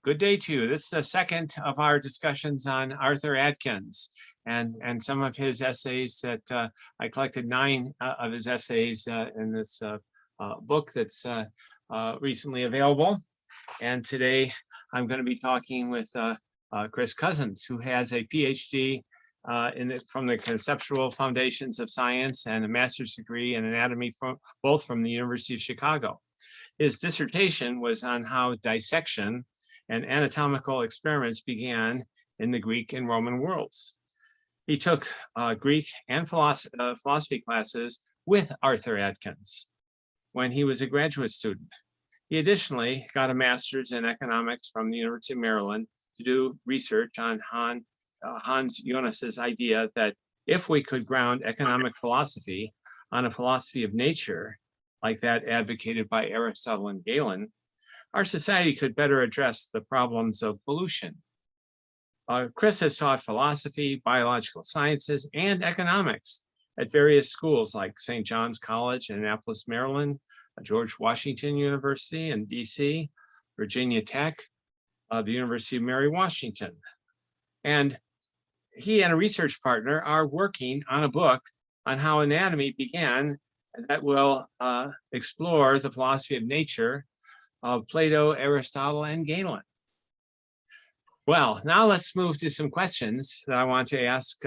Good day to you. This is the second of our discussions on Arthur Adkins and some of his essays that I collected 9 of his essays in this book that's recently available. And today I'm going to be talking with Chris Cosans, who has a PhD from the Conceptual Foundations of Science and a master's degree in anatomy both from the University of Chicago. His dissertation was on how dissection and anatomical experiments began in the Greek and Roman worlds. He took Greek and philosophy classes with Arthur Adkins when he was a graduate student. He additionally got a master's in economics from the University of Maryland to do research on Hans Jonas's idea that if we could ground economic philosophy on a philosophy of nature, like that advocated by Aristotle and Galen, our society could better address the problems of pollution. Chris has taught philosophy, biological sciences, and economics at various schools like St. John's College in Annapolis, Maryland, George Washington University in DC, Virginia Tech, the University of Mary Washington. And he and a research partner are working on a book on how anatomy began that will explore the philosophy of nature of Plato, Aristotle, and Galen. Well, now let's move to some questions that I want to ask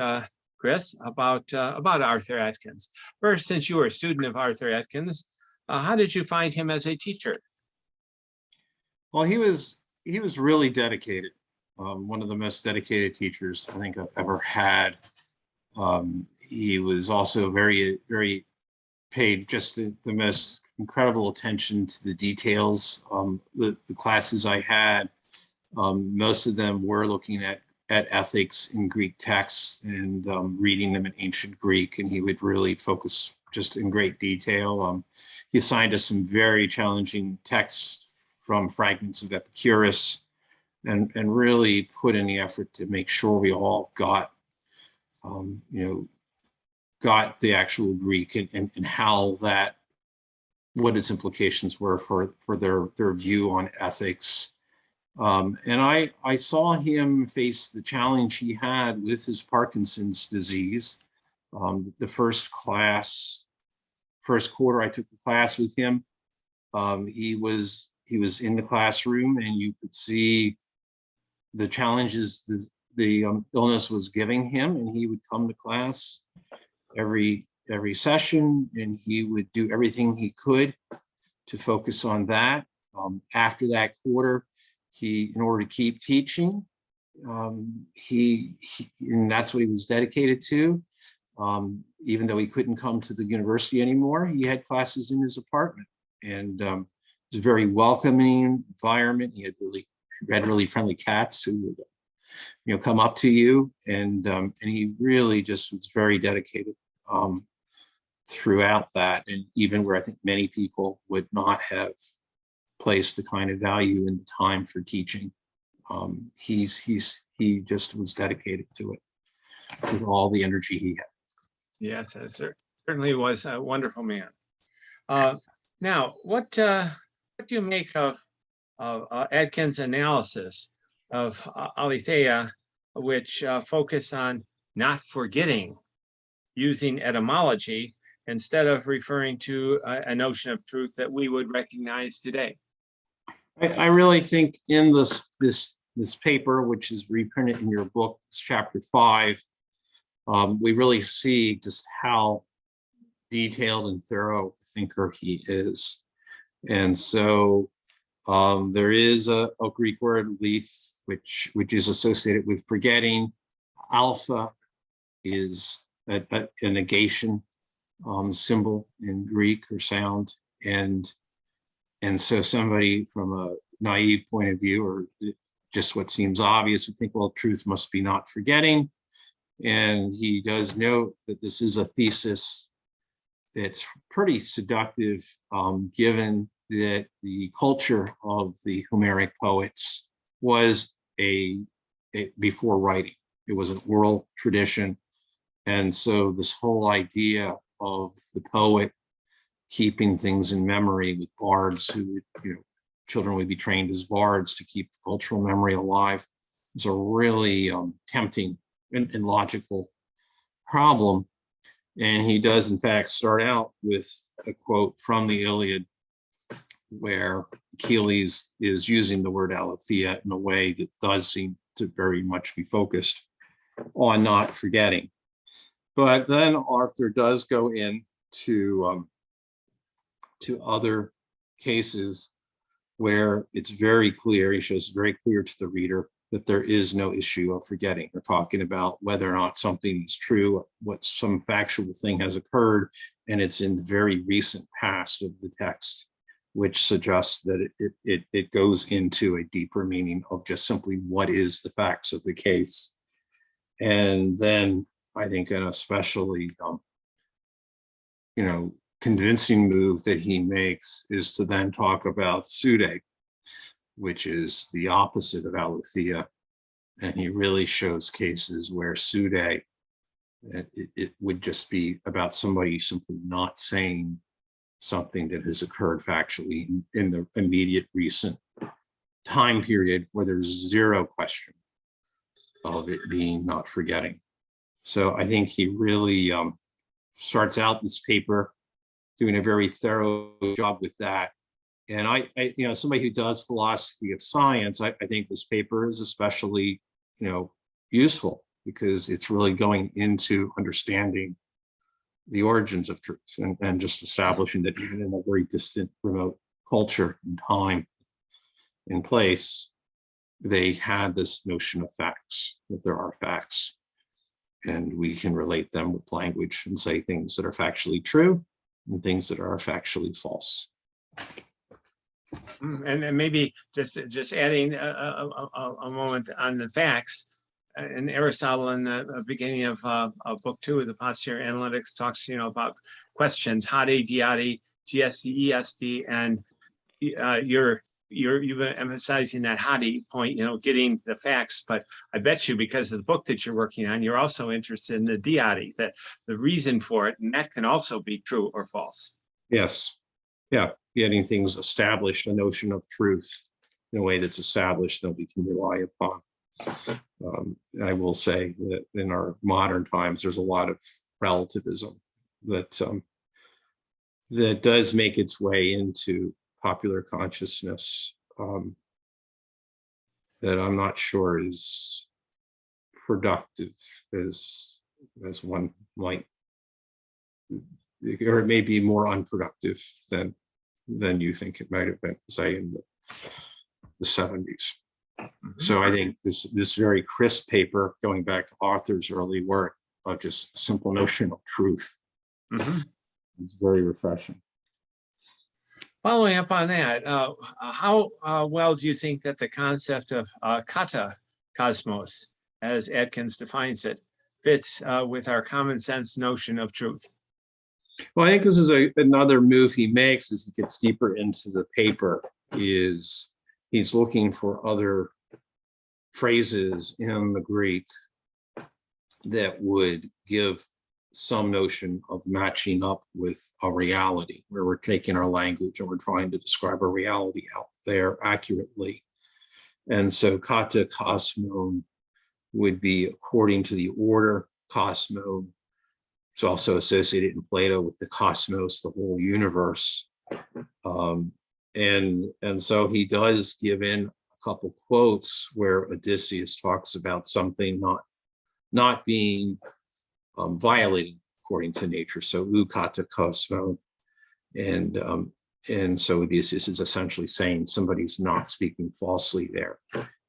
Chris about Arthur Adkins. First, since you were a student of Arthur Adkins, how did you find him as a teacher? Well, he was really dedicated. One of the most dedicated teachers I think I've ever had. He was also very paid just the most incredible attention to the details. The classes I had, most of them were looking at ethics in Greek texts and reading them in ancient Greek, and he would really focus just in great detail. He assigned us some very challenging texts from fragments of Epicurus and really put in the effort to make sure we all got got the actual Greek and how what its implications were for their view on ethics. And I saw him face the challenge he had with his Parkinson's disease. The first quarter I took a class with him, he was in the classroom and you could see the challenges the illness was giving him, and he would come to class every session and he would do everything he could to focus on that. After that quarter, in order to keep teaching, and that's what he was dedicated to. Even though he couldn't come to the university anymore, he had classes in his apartment, and it was a very welcoming environment. He had really friendly cats who would come up to you, and he really just was very dedicated throughout that, and even where I think many people would not have placed the kind of value in the time for teaching. He just was dedicated to it with all the energy he had. Yes, it certainly was a wonderful man. Now, what do you make of Adkins' analysis of aletheia, which focus on not forgetting, using etymology instead of referring to a notion of truth that we would recognize today? I really think in this paper, which is reprinted in your book, it's chapter 5, we really see just how detailed and thorough a thinker he is. And so there is a Greek word, leth, which is associated with forgetting. Alpha is a negation symbol in Greek or sound. And so somebody from a naive point of view, or just what seems obvious, would think, well, truth must be not forgetting. And he does note that this is a thesis that's pretty seductive, given that the culture of the Homeric poets was before writing. It was an oral tradition. And so this whole idea of the poet keeping things in memory with bards who would children would be trained as bards to keep cultural memory alive. It's a really tempting and logical problem. And he does, in fact, start out with a quote from the Iliad, where Achilles is using the word aletheia in a way that does seem to very much be focused on not forgetting. But then Arthur does go into to other cases where it's very clear, he shows very clear to the reader that there is no issue of forgetting. We're talking about whether or not something is true, what some factual thing has occurred, and it's in the very recent past of the text, which suggests that it goes into a deeper meaning of just simply what is the facts of the case. And then I think an especially, convincing move that he makes is to then talk about pseude, which is the opposite of aletheia. And he really shows cases where pseude, it would just be about somebody simply not saying something that has occurred factually in the immediate recent time period where there's zero question of it being not forgetting. So I think he really starts out this paper doing a very thorough job with that. And I somebody who does philosophy of science, I think this paper is especially, useful because it's really going into understanding the origins of truth and just establishing that even in a very distant, remote culture and time and place, they had this notion of facts, that there are facts, and we can relate them with language and say things that are factually true and things that are factually false. And maybe just adding a moment on the facts. And Aristotle in the beginning of book 2 of the Posterior Analytics talks, about questions, hade, diade, GSD, ESD, and you're emphasizing that hade point, getting the facts. But I bet you, because of the book that you're working on, you're also interested in the diade, that the reason for it, and that can also be true or false. Yes. Yeah. Getting things established, a notion of truth in a way that's established that we can rely upon. I will say that in our modern times, there's a lot of relativism that that does make its way into popular consciousness that I'm not sure is productive as one might, or it may be more unproductive than you think it might have been, say, in the 70s. So I think this very crisp paper, going back to Arthur's early work of just a simple notion of truth, is very refreshing. Following up on that, how well do you think that the concept of kata cosmos, as Adkins defines it, fits with our common sense notion of truth? Well, I think this is another move he makes as he gets deeper into the paper, is he's looking for other phrases in the Greek that would give some notion of matching up with a reality, where we're taking our language and we're trying to describe a reality out there accurately. And so kata kosmon would be according to the order. Kosmon is also associated in Plato with the cosmos, the whole universe. And so he does give in a couple quotes where Odysseus talks about something not being violating according to nature. So kata kosmon, and so Odysseus is essentially saying somebody's not speaking falsely there.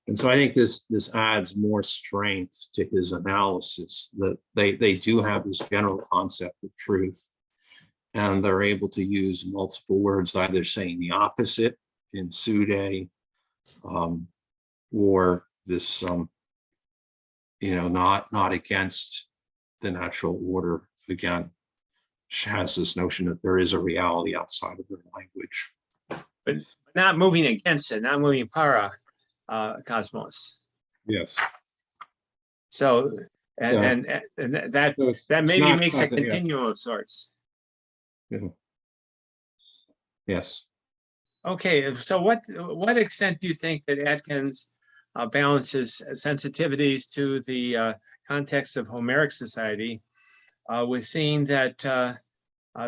And so I think this adds more strength to his analysis, that they do have this general concept of truth, and they're able to use multiple words, either saying the opposite in pseude, or this not against the natural order, again, has this notion that there is a reality outside of their language. But not moving against it, not moving para cosmos. Yes. So, and that maybe makes a continuum of sorts. Yeah. Yes. Okay, so what extent do you think that Adkins balances sensitivities to the context of Homeric society with seeing that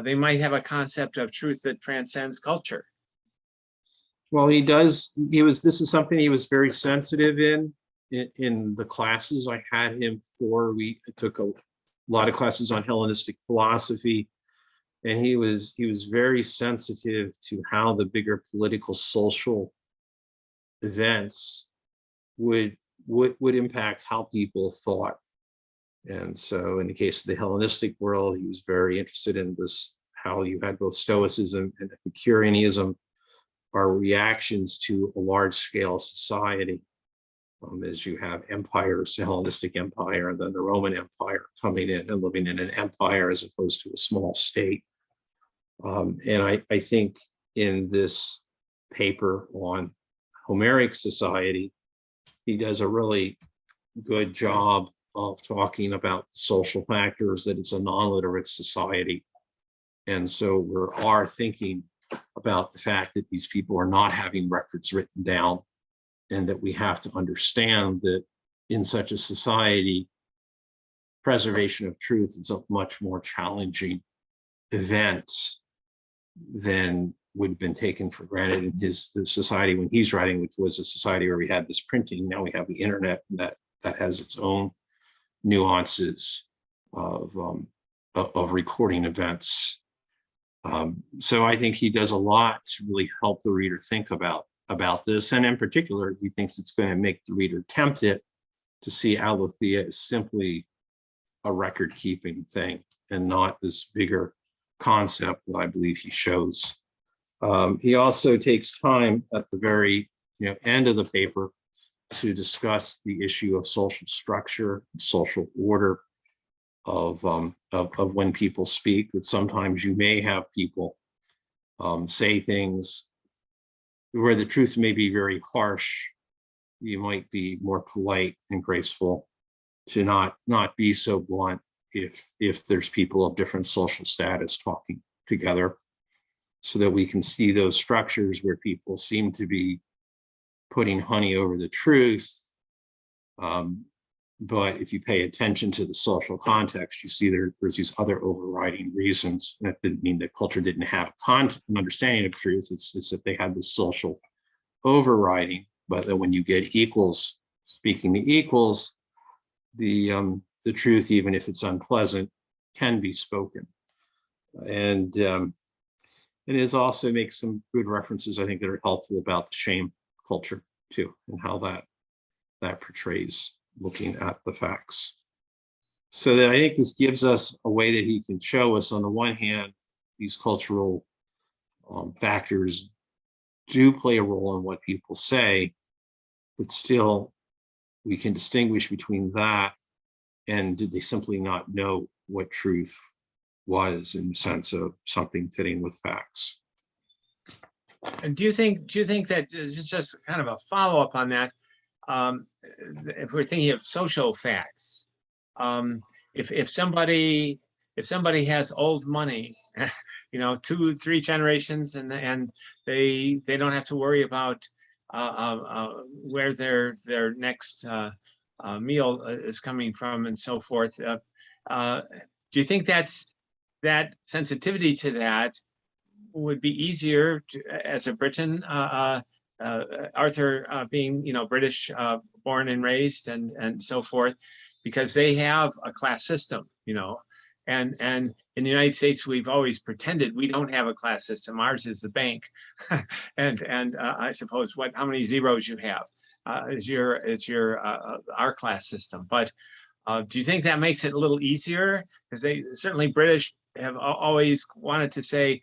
they might have a concept of truth that transcends culture? Well, he does. This is something he was very sensitive in the classes I had him for. We took a lot of classes on Hellenistic philosophy, and he was very sensitive to how the bigger political social events would impact how people thought. And so in the case of the Hellenistic world, he was very interested in this, how you had both Stoicism and Epicureanism are reactions to a large scale society. As you have empires, the Hellenistic Empire and then the Roman Empire coming in and living in an empire as opposed to a small state. And I think in this paper on Homeric society, he does a really good job of talking about social factors, that it's a non-literate society. And so we are thinking about the fact that these people are not having records written down, and that we have to understand that in such a society, preservation of truth is a much more challenging event than would have been taken for granted in the society when he's writing, which was a society where we had this printing. Now we have the internet, and that has its own nuances of recording events. So I think he does a lot to really help the reader think about this. And in particular, he thinks it's going to make the reader tempted to see Aletheia as simply a record-keeping thing and not this bigger concept that I believe he shows. He also takes time at the very end of the paper to discuss the issue of social structure, social order of when people speak, that sometimes you may have people say things where the truth may be very harsh. You might be more polite and graceful to not be so blunt if there's people of different social status talking together, so that we can see those structures where people seem to be putting honey over the truth. But if you pay attention to the social context, you see there's these other overriding reasons. And that didn't mean that culture didn't have an understanding of truth. It's that they had this social overriding, but that when you get equals speaking to equals, the truth, even if it's unpleasant, can be spoken. And it also makes some good references, I think, that are helpful about the shame culture too, and how that portrays looking at the facts. So that I think this gives us a way that he can show us, on the one hand, these cultural factors do play a role in what people say, but still we can distinguish between that and did they simply not know what truth was, in the sense of something fitting with facts. And do you think that just kind of a follow-up on that, if we're thinking of social facts, if somebody has old money, 2-3 generations, and they don't have to worry about where their next meal is coming from and so forth, do you think that sensitivity to that would be easier as a Briton, Arthur being British born and raised and so forth, because they have a class system, and in the United States we've always pretended we don't have a class system. Ours is the bank, and I suppose how many zeros you have is your our class system. But do you think that makes it a little easier? Because they certainly, British have always wanted to say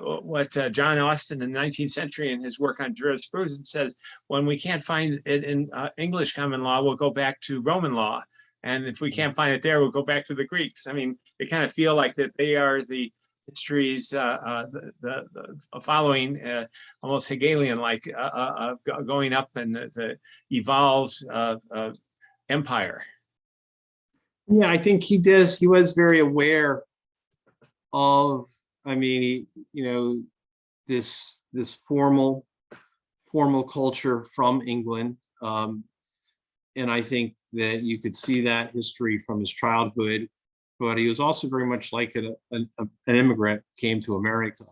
what John Austin in the 19th century in his work on jurisprudence says: when we can't find it in English common law, we'll go back to Roman law. And if we can't find it there, we'll go back to the Greeks. I mean, they kind of feel like that they are the histories, the following almost Hegelian-like going up in the evolved empire. Yeah, I think he does. He was very aware of, I mean, this formal culture from England. And I think that you could see that history from his childhood, but he was also very much like an immigrant, came to America,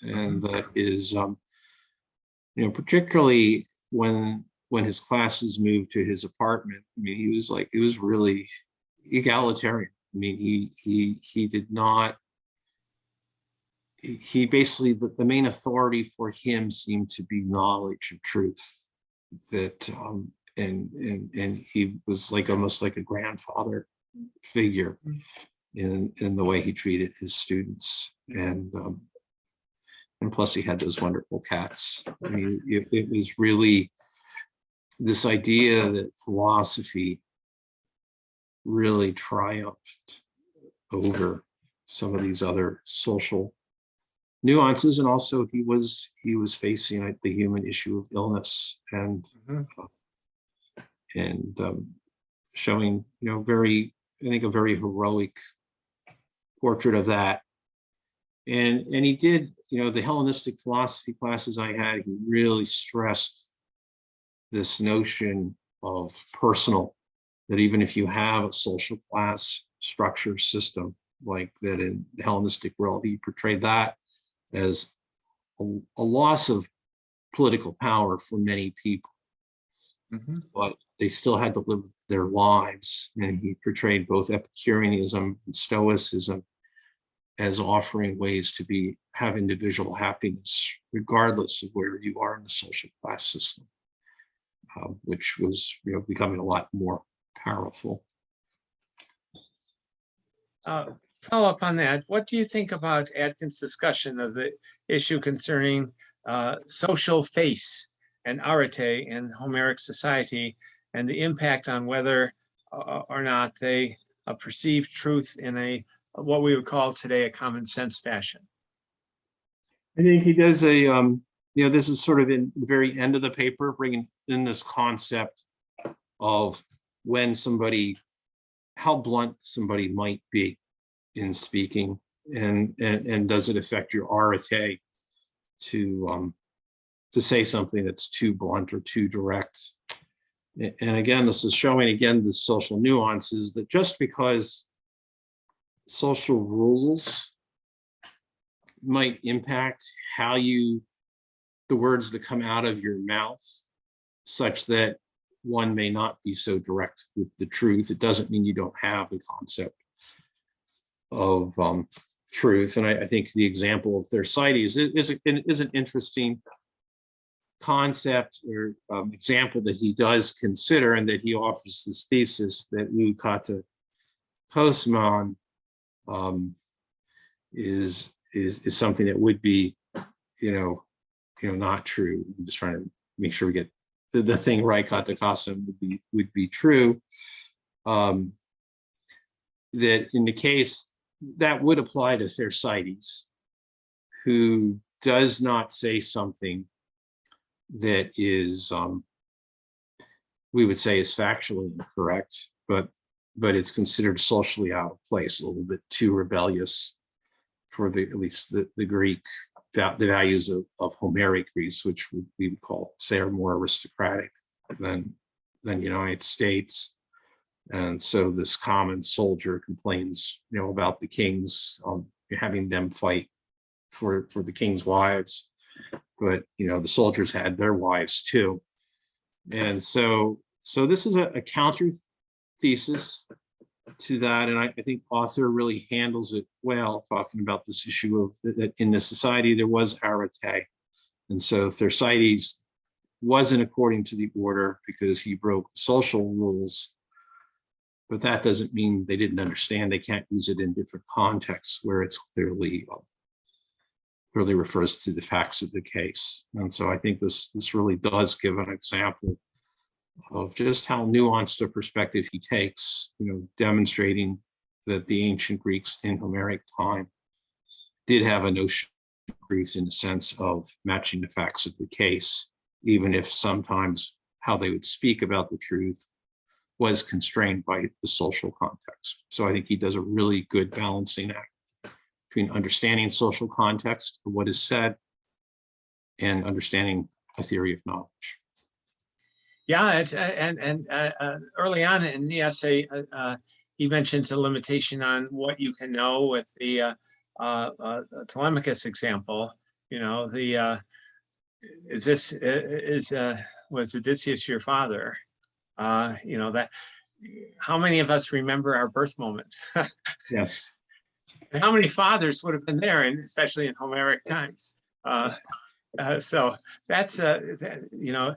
and that is, particularly when his classes moved to his apartment. I mean, he was really egalitarian. I mean, he did not. He basically, the main authority for him seemed to be knowledge and truth. That and he was like almost like a grandfather figure in the way he treated his students, and plus he had those wonderful cats. I mean, it was really this idea that philosophy really triumphed over some of these other social nuances, and also he was facing the human issue of illness, and showing very, I think, a very heroic portrait of that. And he did, the Hellenistic philosophy classes I had, he really stressed this notion of personal, that even if you have a social class structure system like that in the Hellenistic world, he portrayed that as a loss of political power for many people. But they still had to live their lives. And he portrayed both Epicureanism and Stoicism as offering ways to have individual happiness, regardless of where you are in the social class system, which was becoming a lot more powerful. Follow up on that. What do you think about Adkins' discussion of the issue concerning social face and arete in Homeric society, and the impact on whether or not they perceive truth in what we would call today a common sense fashion? I think he does this is sort of in the very end of the paper, bringing in this concept of how blunt somebody might be in speaking, and does it affect your arete to say something that's too blunt or too direct. And again, this is showing the social nuances, that just because social rules might impact the words that come out of your mouth, such that one may not be so direct with the truth, it doesn't mean you don't have the concept of truth. And I think the example of Thersites is an interesting concept or example that he does consider, and that he offers this thesis that kata Kosmos is something that would be not true. I'm just trying to make sure we get the thing right. Kata Kosmos would be true. That in the case that would apply to Thersites, who does not say something that is we would say is factually incorrect, but it's considered socially out of place, a little bit too rebellious for at least the Greek, the values of Homeric Greece, which we would say are more aristocratic than United States. And so this common soldier complains about the kings, having them fight for the king's wives, but the soldiers had their wives too. And so this is a counter thesis to that, and I think author really handles it well, talking about this issue of that in the society there was arete, and so Thersites wasn't according to the order because he broke the social rules, but that doesn't mean they didn't understand. They can't use it in different contexts where it's clearly refers to the facts of the case. And so I think this really does give an example of just how nuanced a perspective he takes, demonstrating that the ancient Greeks in Homeric time did have a notion of truth in the sense of matching the facts of the case, even if sometimes how they would speak about the truth was constrained by the social context. So I think he does a really good balancing act between understanding social context of what is said and understanding a theory of knowledge. Yeah, it's early on in the essay, he mentions a limitation on what you can know with the Telemachus example. You know, the was Odysseus your father? You know, that how many of us remember our birth moment? Yes. And how many fathers would have been there, and especially in Homeric times? So that's you know.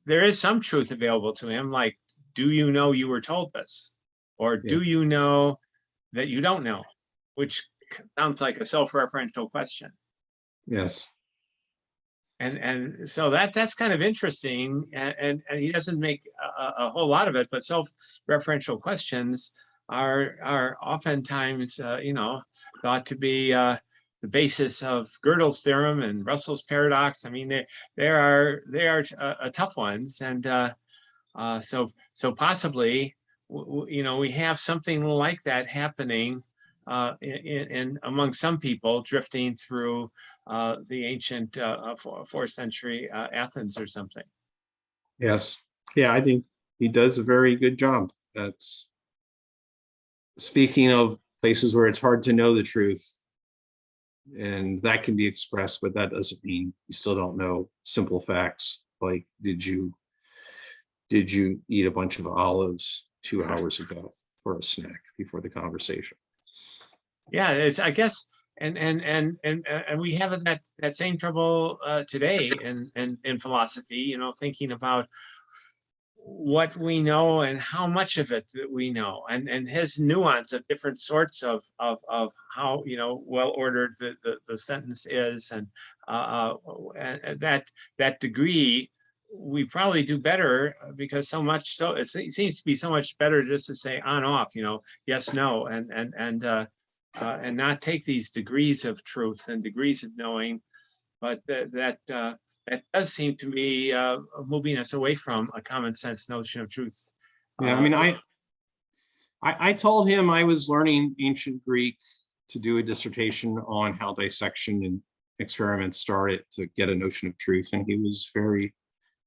There is some truth available to him, like, do you know you were told this? Or do you know that you don't know? Which sounds like a self-referential question. Yes. And so that's kind of interesting. And he doesn't make a whole lot of it, but self-referential questions are oftentimes, you know, thought to be the basis of Gödel's theorem and Russell's paradox. I mean, they are tough ones, and so possibly, you know, we have something like that happening in among some people drifting through the ancient 4th century Athens or something. Yes. Yeah, I think he does a very good job. That's speaking of places where it's hard to know the truth, and that can be expressed, but that doesn't mean you still don't know simple facts like did you eat a bunch of olives 2 hours ago for a snack before the conversation? Yeah, it's, I guess, and we have that same trouble today in philosophy, you know, thinking about what we know and how much of it that we know, and his nuance of different sorts of how, you know, well ordered the sentence is, and that degree we probably do better, because so much so it seems to be so much better just to say on off, you know, yes, no, and not take these degrees of truth and degrees of knowing, but that does seem to be moving us away from a common sense notion of truth. Yeah, I mean, I told him I was learning ancient Greek to do a dissertation on how dissection and experiments started to get a notion of truth, and he was very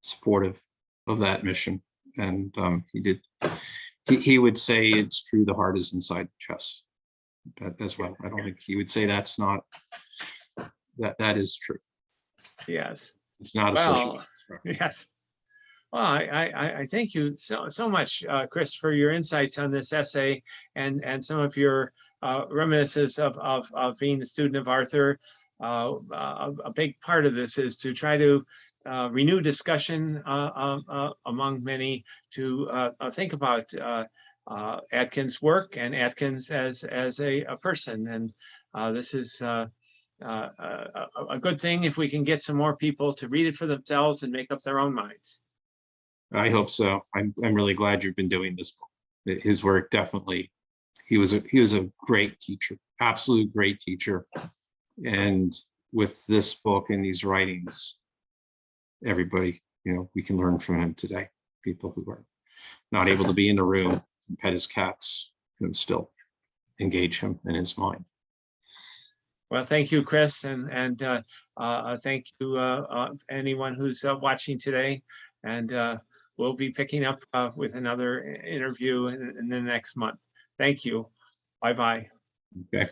supportive of that mission. And he would say it's true, the heart is inside the chest as well. I don't think he would say that's not, that is true. Yes. It's not a social construct. Yes. Well, I thank you so much, Chris, for your insights on this essay, and some of your reminiscences of being a student of Arthur. A big part of this is to try to renew discussion among many to think about Adkins' work and Adkins as a person. And this is a good thing if we can get some more people to read it for themselves and make up their own minds. I hope so. I'm really glad you've been doing this book. His work definitely, he was a great teacher, absolute great teacher. And with this book and these writings, everybody, you know, we can learn from him today. People who are not able to be in the room and pet his cats can still engage him in his mind. Well, thank you, Chris, and thank you anyone who's watching today. And we'll be picking up with another interview in the next month. Thank you. Bye-bye. Okay.